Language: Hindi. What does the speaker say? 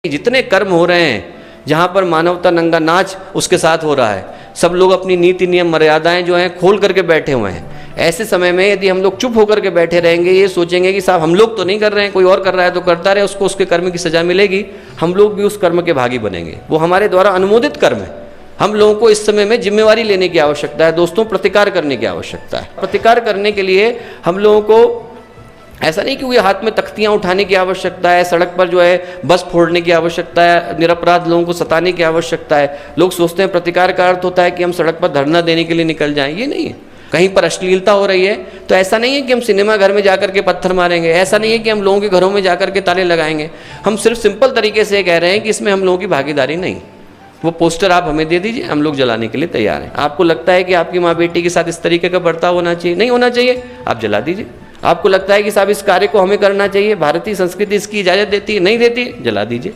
जितने कर्म हो रहे हैं, जहाँ पर मानवता नंगा नाच उसके साथ हो रहा है, सब लोग अपनी नीति नियम मर्यादाएं जो हैं खोल करके बैठे हुए हैं। ऐसे समय में यदि हम लोग चुप होकर के बैठे रहेंगे, ये सोचेंगे कि साहब हम लोग तो नहीं कर रहे हैं, कोई और कर रहा है तो करता रहे, उसको उसके कर्म की सजा मिलेगी, हम लोग भी उस कर्म के भागी बनेंगे। वो हमारे द्वारा अनुमोदित कर्म है। हम लोगों को इस समय में जिम्मेवारी लेने की आवश्यकता है दोस्तों, प्रतिकार करने की आवश्यकता है। प्रतिकार करने के लिए हम लोगों को ऐसा नहीं कि वो हाथ में तख्तियां उठाने की आवश्यकता है, सड़क पर जो है बस फोड़ने की आवश्यकता है, निरपराध लोगों को सताने की आवश्यकता है। लोग सोचते हैं प्रतिकार का अर्थ होता है कि हम सड़क पर धरना देने के लिए निकल जाएं, ये नहीं है। कहीं पर अश्लीलता हो रही है तो ऐसा नहीं है कि हम सिनेमा घर में जाकर के पत्थर मारेंगे, ऐसा नहीं है कि हम लोगों के घरों में जाकर के ताले लगाएंगे। हम सिर्फ सिंपल तरीके से कह रहे हैं कि इसमें हम लोगों की भागीदारी नहीं। वो पोस्टर आप हमें दे दीजिए, हम लोग जलाने के लिए तैयार हैं। आपको लगता है कि आपकी माँ बेटी के साथ इस तरीके का बर्ताव होना चाहिए, नहीं होना चाहिए, आप जला दीजिए। आपको लगता है कि साहब इस कार्य को हमें करना चाहिए, भारतीय संस्कृति इसकी इजाज़त देती है, नहीं देती, जला दीजिए।